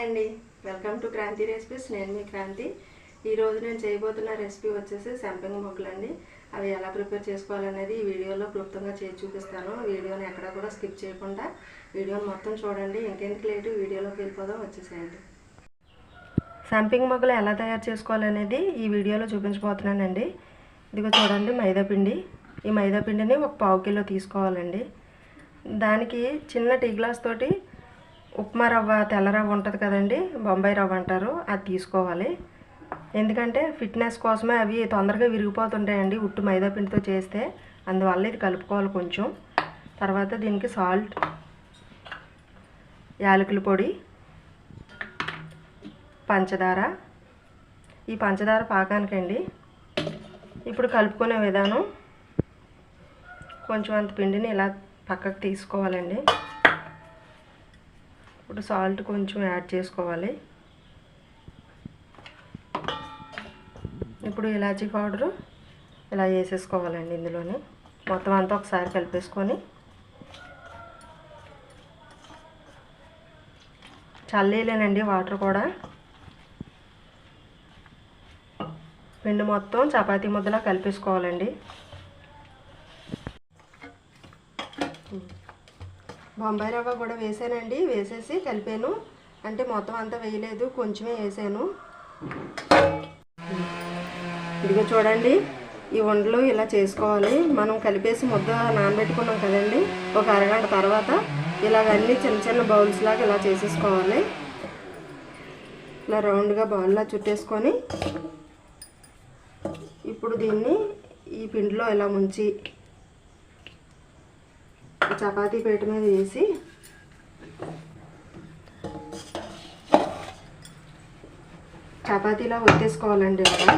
అండి, welcome to Kranti recipes. నేను మీ క్రాంతి. ఈరోజు నేను చేయబోతున్న రెసిపీ వచ్చేసి సంపెంగ మొగ్గలు అండి. అవి ఎలా ప్రిపేర్ చేసుకోవాలనేది ఈ వీడియోలో క్లుప్తంగా చేసి చూపిస్తాను. వీడియోని ఎక్కడ కూడా స్కిప్ చేయకుండా వీడియోని మొత్తం చూడండి. ఇంకెందుకు లేటు, వీడియోలోకి వెళ్ళిపోదాం, వచ్చేసేయండి. సంపెంగ మొగ్గలు ఎలా తయారు చేసుకోవాలనేది ఈ వీడియోలో చూపించబోతున్నానండి. ఇదిగో చూడండి, మైదాపిండి. ఈ మైదాపిండిని ఒక 1/2 కిలో తీసుకోవాలండి. దానికి చిన్న టీ గ్లాస్ తోటి ఉప్మా రవ్వ, తెల్ల రవ్వ ఉంటుంది కదండి, బొంబాయి రవ్వ అంటారు, అది తీసుకోవాలి. ఎందుకంటే ఫిట్నెస్ కోసమే. అవి తొందరగా విరిగిపోతుంటాయండి ఉట్టు మైదా పిండితో చేస్తే, అందువల్ల ఇది కలుపుకోవాలి కొంచెం. తర్వాత దీనికి సాల్ట్, యాలకుల పొడి, పంచదార. ఈ పంచదార పాకానికండి. ఇప్పుడు కలుపుకునే విధానం, కొంచెం అంత పిండిని ఇలా పక్కకు తీసుకోవాలండి. ఇప్పుడు సాల్ట్ కొంచెం యాడ్ చేసుకోవాలి. ఇప్పుడు ఇలాచీ పౌడరు ఇలా వేసేసుకోవాలండి ఇందులోని. మొత్తం అంతా ఒకసారి కలిపేసుకొని చల్లేలేనండి వాటర్ కూడా. పిండి మొత్తం చపాతీ ముద్దలా కలిపేసుకోవాలండి. బొంబాయి రవ్వ కూడా వేసానండి, వేసేసి కలిపాను. అంటే మొత్తం అంతా వేయలేదు, కొంచెమే వేసాను. ఇదిగో చూడండి, ఈ ఉండలు ఇలా చేసుకోవాలి. మనం కలిపేసి ముద్ద నానబెట్టుకున్నాం కదండి, ఒక అరగంట తర్వాత ఇలాగన్నీ చిన్న చిన్న బౌల్స్ లాగా ఇలా చేసేసుకోవాలి. ఇలా రౌండ్గా బౌల్లా చుట్టేసుకొని ఇప్పుడు దీన్ని ఈ పిండిలో ఇలా ముంచి చపాతీ పీట మీద వేసి చపాతీలా ఒత్తేసుకోవాలండి. ఇలా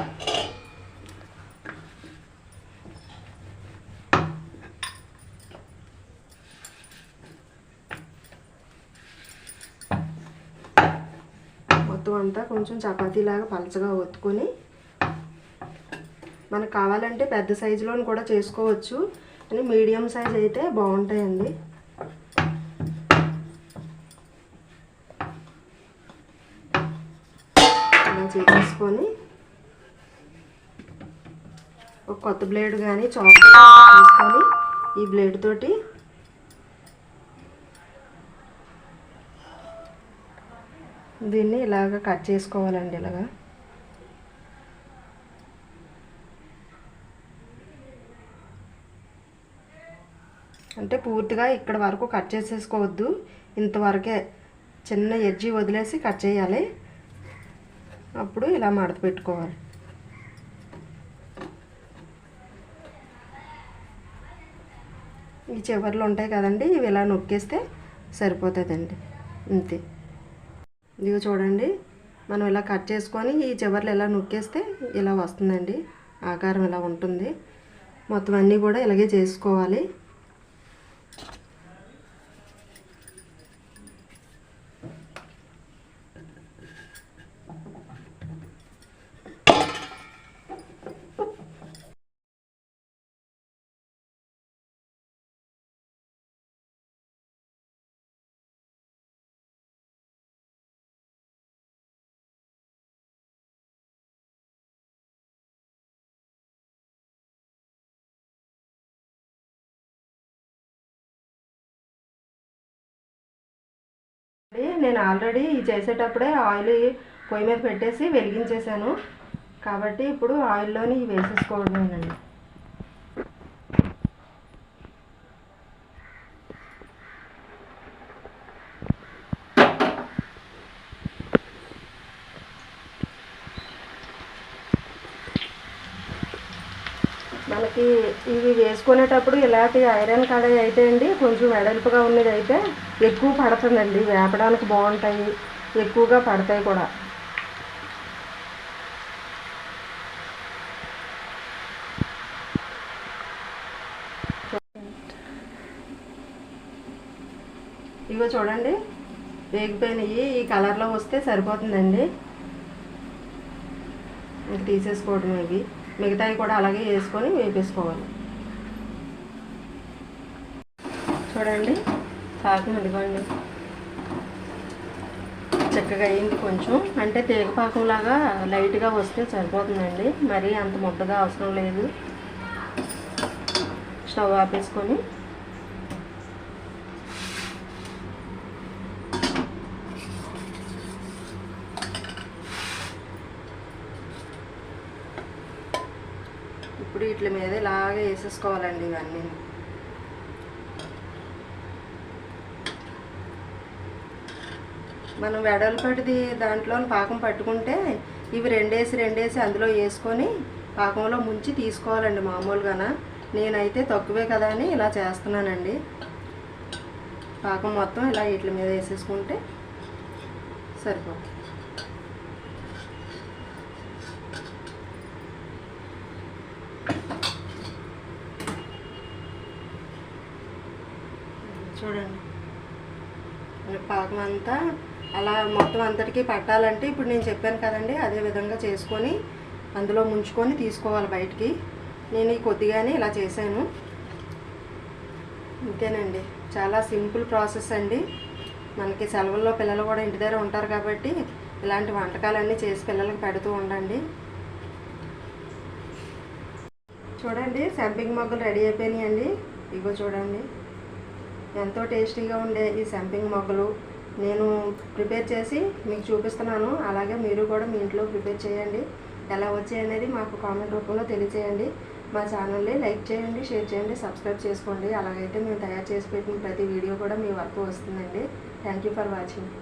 మొత్తం అంతా కొంచెం చపాతీలాగా పలచగా ఒత్తుకొని, మనకు కావాలంటే పెద్ద సైజులోని కూడా చేసుకోవచ్చు, అని మీడియం సైజ్ అయితే బాగుంటాయండి. ఇలా చేసేసుకొని ఒక కొత్త బ్లేడ్ కానీ చాక్ తీసుకొని ఈ బ్లేడ్ తోటి దీన్ని ఇలాగ కట్ చేసుకోవాలండి. ఇలాగా అంటే పూర్తిగా ఇక్కడ వరకు కట్ చేసేసుకోవద్దు, ఇంతవరకే చిన్న ఎడ్జి వదిలేసి కట్ చేయాలి. అప్పుడు ఇలా మడత పెట్టుకోవాలి. ఈ చివర్లు ఉంటాయి కదండి, ఇవి ఇలా నొక్కేస్తే సరిపోతుందండి, అంతే. ఇదిగో చూడండి, మనం ఇలా కట్ చేసుకొని ఈ చివర్లు ఇలా నొక్కేస్తే ఇలా వస్తుందండి, ఆకారం ఇలా ఉంటుంది. మొత్తం అన్నీ కూడా ఇలాగే చేసుకోవాలి. నేను ఆల్రెడీ చేసేటప్పుడే ఆయిల్ పొయ్యి మీద పెట్టేసి వెలిగించేసాను కాబట్టి ఇప్పుడు ఆయిల్లోని వేసేసుకోవడమేనండి. మనకి ఇవి వేసుకునేటప్పుడు ఇలాంటి ఐరన్ కడాయి అయితే అండి, కొంచెం వెడల్పుగా ఉన్నది అయితే ఎక్కువ పడుతుందండి, వేపడానికి బాగుంటాయి, ఎక్కువగా పడతాయి కూడా. ఇగో చూడండి, వేగిపోయినాయి. ఈ కలర్లో వస్తే సరిపోతుందండి, ఇంక తీసేసుకోవడం. ఇవి మిగతాయి కూడా అలాగే వేసుకొని వేపేసుకోవాలి. చూడండి, సాకు ఇదిగోండి, చక్కగా అయింది. కొంచెం అంటే తీగపాకంలాగా లైట్గా వస్తే సరిపోతుందండి, మరీ అంత ముద్దగా అవసరం లేదు. స్టవ్ ఆపేసుకొని ఇప్పుడు వీటి మీద ఇలాగ వేసేసుకోవాలండి ఇవన్నీ. మనం వెడల్పటిది దాంట్లో పాకం పట్టుకుంటే ఇవి రెండేసి అందులో వేసుకొని పాకంలో ముంచి తీసుకోవాలండి. మామూలుగాన నేనైతే తక్కువే కదా అని ఇలా చేస్తున్నానండి. పాకం మొత్తం ఇలా వీటి మీద వేసేసుకుంటే సరిపోతుంది. చూడండి పాకం అంతా అలా మొత్తం అంతటికీ పట్టాలంటే ఇప్పుడు నేను చెప్పాను కదండి, అదే విధంగా చేసుకొని అందులో ముంచుకొని తీసుకోవాలి బయటికి. నేను కొద్దిగానే ఇలా చేశాను, ఇంతేనండి. చాలా సింపుల్ ప్రాసెస్ అండి. మనకి సెలవుల్లో పిల్లలు కూడా ఇంటి దగ్గర ఉంటారు కాబట్టి ఇలాంటి వంటకాలన్నీ చేసి పిల్లలకు పెడుతూ ఉండండి. చూడండి సంపింగ్ మొగ్గలు రెడీ అయిపోయినాయండి. ఇగో చూడండి ఎంతో టేస్టీగా ఉండే ఈ సంపింగ్ మొగ్గలు నేను ప్రిపేర్ చేసి మీకు చూపిస్తున్నాను. అలాగే మీరు కూడా మీ ఇంట్లో ప్రిపేర్ చేయండి. ఎలా వచ్చాయి అనేది మాకు కామెంట్ రూపంలో తెలియచేయండి. మా ఛానల్ని లైక్ చేయండి, షేర్ చేయండి, సబ్స్క్రైబ్ చేసుకోండి. అలాగైతే మేము తయారు చేసి పెట్టిన ప్రతి వీడియో కూడా మీ వరకు వస్తుందండి. Thank you for watching.